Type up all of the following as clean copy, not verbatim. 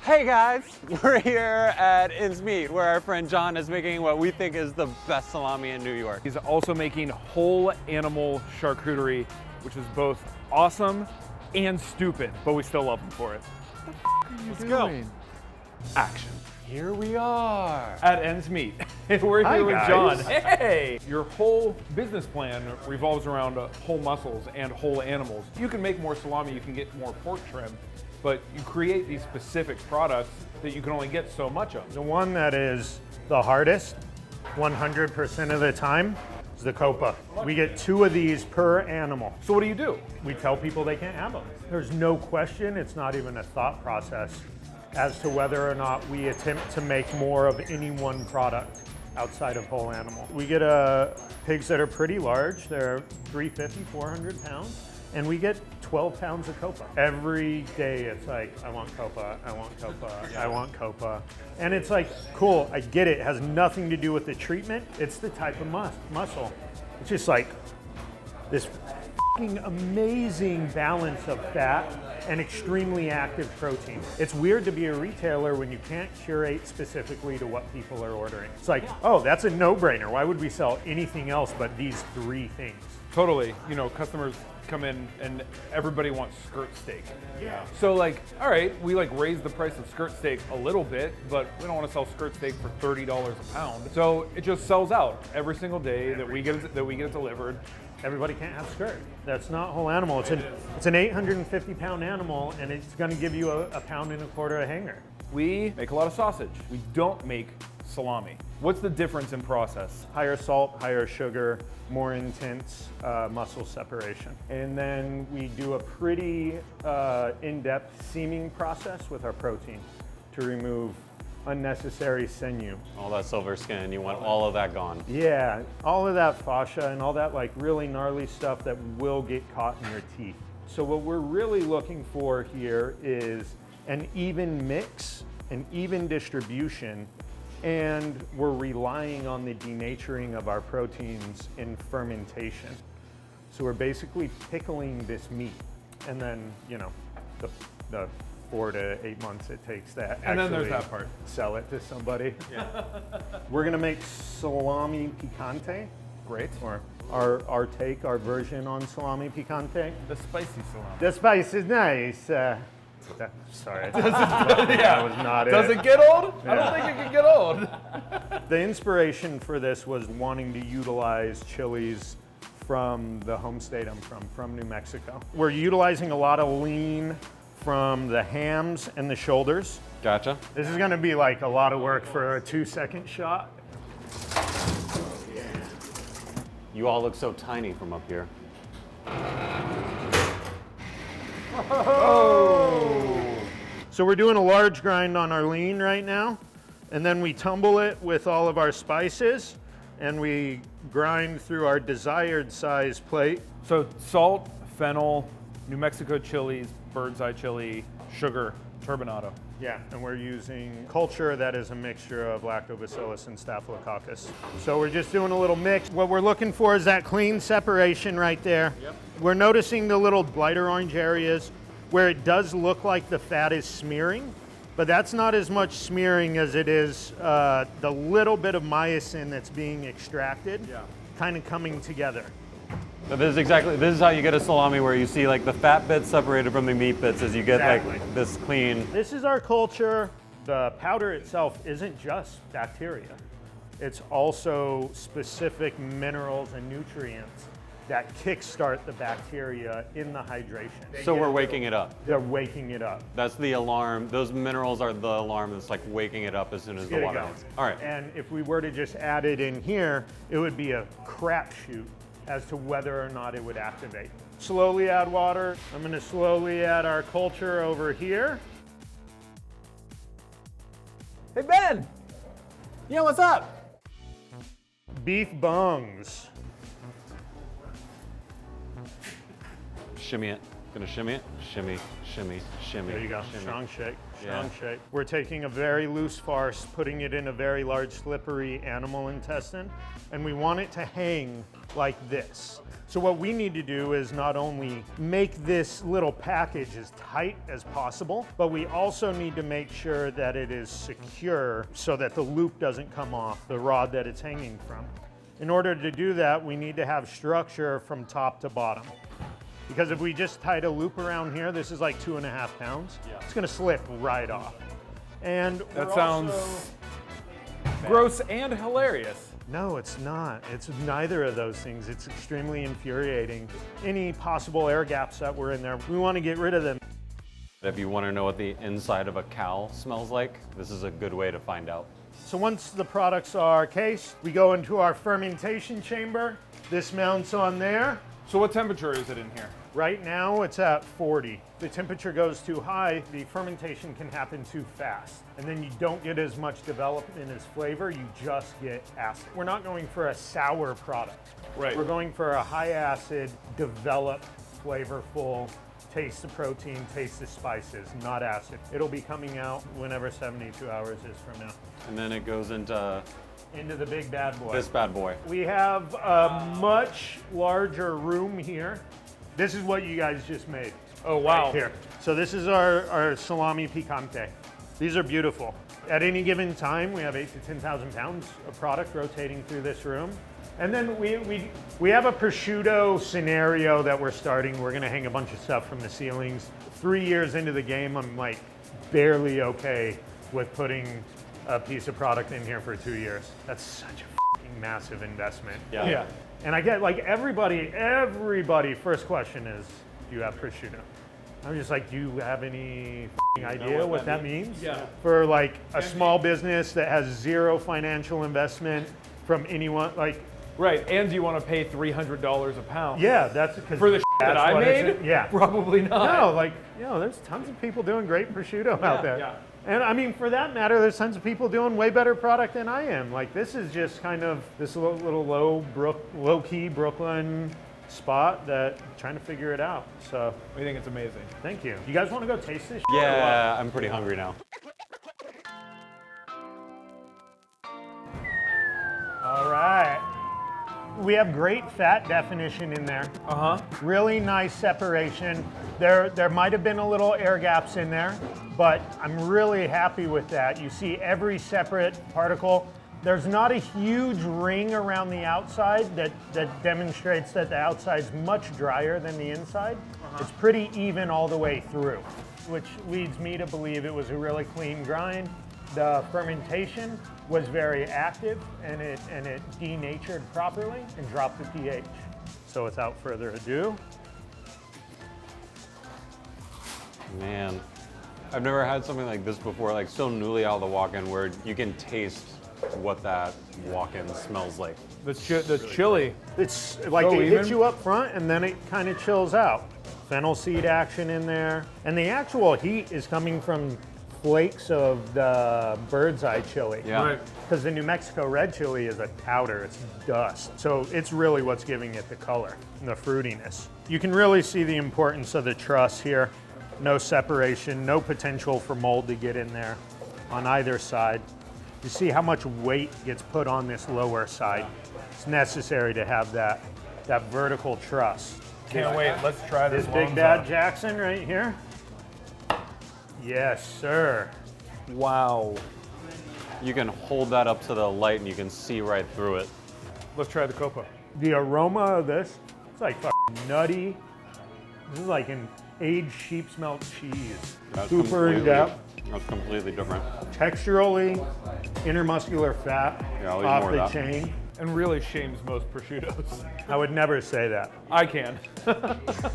Hey guys, we're here at In's Meat, where our friend John is making what we think is the best salami in New York. He's also making whole animal charcuterie, which is both awesome and stupid, but we still love him for it. What the f are you doing? Go. Action. Here we are. At In's Meat. We're here with guys. John. Hey! Your whole business plan revolves around whole muscles and whole animals. You can make more salami, you can get more pork trim, but you create these specific products that you can only get so much of. The one that is the hardest, 100% of the time, is the copa. We get 2 of these per animal. So what do? We tell people they can't have them. There's no question, it's not even a thought process as to whether or not we attempt to make more of any one product outside of whole animal. We get pigs that are pretty large. They're 350, 400 pounds. And we get 12 pounds of copa. Every day it's like, I want copa, I want copa, I want copa. And it's like, cool, I get it. It has nothing to do with the treatment. It's the type of muscle. It's just like this fucking amazing balance of fat and extremely active protein. It's weird to be a retailer when you can't curate specifically to what people are ordering. It's like, oh, that's a no-brainer. Why would we sell anything else but these 3 things? Totally. You know, customers come in and everybody wants skirt steak. Yeah. So like, all right, we like raise the price of skirt steak a little bit, but we don't want to sell skirt steak for $30 a pound. So it just sells out every single day that we get it delivered. Everybody can't have skirt. That's not whole animal. It's an 850 pound animal, and it's gonna give you a pound and a quarter a hanger. We make a lot of sausage. We don't make salami. What's the difference in process? Higher salt, higher sugar, more intense muscle separation. And then we do a pretty in-depth seaming process with our protein to remove unnecessary sinew. All that silver skin, you want all of that gone. Yeah, all of that fascia and all that like really gnarly stuff that will get caught in your teeth. So what we're really looking for here is an even mix, an even distribution, and we're relying on the denaturing of our proteins in fermentation. So we're basically pickling this meat, and then, you know, the 4 to 8 months it takes to actually And then there's that part. sell it to somebody. Yeah. We're gonna make salami picante. Great. Or our version on salami picante. The spicy salami. The spice is nice. Sorry, that was not it. Does it get old? I don't think it can get old. The inspiration for this was wanting to utilize chilies from the home state I'm from New Mexico. We're utilizing a lot of lean from the hams and the shoulders. Gotcha. This is gonna be like a lot of work for a 2-second shot. You all look so tiny from up here. So we're doing a large grind on our lean right now, and then we tumble it with all of our spices, and we grind through our desired size plate. So salt, fennel, New Mexico chilies, bird's eye chili, sugar, turbinado. Yeah, and we're using culture that is a mixture of lactobacillus and staphylococcus. So we're just doing a little mix. What we're looking for is that clean separation right there. Yep. We're noticing the little lighter orange areas where it does look like the fat is smearing, but that's not as much smearing as it is the little bit of myosin that's being extracted, kind of coming together. So this is how you get a salami where you see like the fat bits separated from the meat bits as you get Exactly. like this clean. This is our culture. The powder itself isn't just bacteria. It's also specific minerals and nutrients that kickstart the bacteria in the hydration. So we're waking it up. They're waking it up. That's the alarm. Those minerals are the alarm that's like waking it up as soon as the Get it water going. hits. All right. And if we were to just add it in here, it would be a crapshoot as to whether or not it would activate. Slowly add water. I'm gonna slowly add our culture over here. Hey Ben! Yeah, what's up? Beef bungs. Shimmy it. Gonna shimmy it. Shimmy, shimmy, shimmy. There you go. Shimmy. Strong shake. Strong shape. We're taking a very loose farce, putting it in a very large slippery animal intestine, and we want it to hang like this. So what we need to do is not only make this little package as tight as possible, but we also need to make sure that it is secure so that the loop doesn't come off the rod that it's hanging from. In order to do that, we need to have structure from top to bottom. Because if we just tied a loop around here, this is like 2.5 pounds, it's gonna slip right off. And That sounds gross and hilarious. No, it's not. It's neither of those things. It's extremely infuriating. Any possible air gaps that were in there, we want to get rid of them. If you want to know what the inside of a cow smells like, this is a good way to find out. So once the products are cased, we go into our fermentation chamber. This mounts on there. So what temperature is it in here? Right now it's at 40. If the temperature goes too high, the fermentation can happen too fast. And then you don't get as much development as flavor, you just get acid. We're not going for a sour product. Right. We're going for a high acid, developed, flavorful, taste the protein, taste the spices, not acid. It'll be coming out whenever 72 hours is from now. And then it goes into Into the big bad boy. this bad boy. We have a much larger room here. This is what you guys just made. Oh, wow. Right here. So this is our salami picante. These are beautiful. At any given time, we have 8,000 to 10,000 pounds of product rotating through this room. And then we have a prosciutto scenario that we're starting. We're gonna hang a bunch of stuff from the ceilings. 3 years into the game, I'm like barely okay with putting a piece of product in here for 2 years. That's such a fucking massive investment. Yeah. And I get like everybody, first question is, do you have prosciutto? I'm just like, do you have any idea what that means? Yeah. For like a small business that has zero financial investment from anyone, like. Right, and do you want to pay $300 a pound? Yeah, that's because For the that I made? Yeah. Probably not. No, like, there's tons of people doing great prosciutto out there. yeah. And I mean, for that matter, there's tons of people doing way better product than I am. Like, this is just kind of this little low-key Brooklyn spot that I'm trying to figure it out. So, I think it's amazing. thank you. You guys want to go taste this? Yeah, I'm pretty hungry now. All right. We have great fat definition in there. Really nice separation. There might have been a little air gaps in there, but I'm really happy with that. You see every separate particle. There's not a huge ring around the outside that demonstrates that the outside's much drier than the inside. It's pretty even all the way through, which leads me to believe it was a really clean grind. The fermentation was very active and it denatured properly and dropped the pH. So without further ado, Man, I've never had something like this before, like so newly out of the walk-in where you can taste what that walk-in smells like. The chili. it's like So it even? hits you up front and then it kind of chills out. Fennel seed action in there. And the actual heat is coming from flakes of the bird's eye chili. Yeah. Right. Because the New Mexico red chili is a powder, it's dust. So it's really what's giving it the color and the fruitiness. You can really see the importance of the truss here. No separation, no potential for mold to get in there on either side. You see how much weight gets put on this lower side. It's necessary to have that vertical truss. Can't wait. Let's try this. This big bad Jackson right here. Yes, sir. Wow. You can hold that up to the light and you can see right through it. Let's try the copa. The aroma of this, it's like fucking nutty. This is like an aged sheep's milk cheese. That's Super in completely- depth. That's completely different. Texturally, intermuscular fat Yeah, I'll eat off more the of that. chain. And really shames most prosciuttos. I would never say that. I can.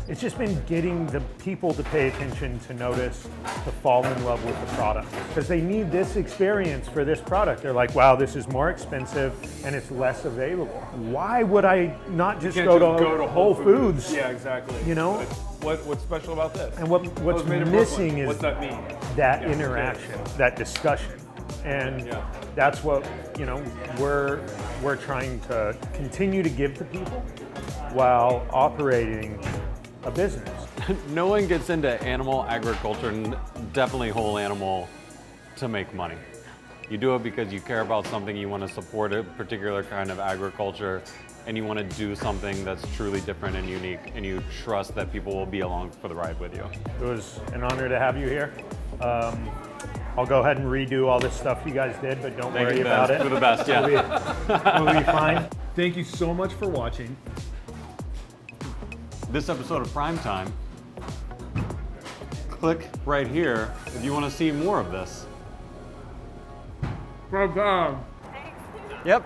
It's just been getting the people to pay attention, to notice, to fall in love with the product. Because they need this experience for this product. They're like, wow, this is more expensive and it's less available. Why would I not just Can't go just to Whole Foods? Yeah, exactly. You know? What's special about this? And what's What's made in missing Brooklyn? is What's that mean? that Yeah, interaction, that discussion. And Yeah. that's what, we're trying to continue to give to people while operating a business. No one gets into animal agriculture and definitely whole animal to make money. You do it because you care about something, you want to support a particular kind of agriculture, and you want to do something that's truly different and unique, and you trust that people will be along for the ride with you. It was an honor to have you here. I'll go ahead and redo all this stuff you guys did, but don't worry about it. For the best, yeah. We'll be fine. Thank you so much for watching. This episode of Primetime, click right here if you want to see more of this. Yep.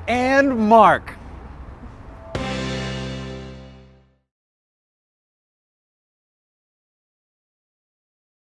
And Mark.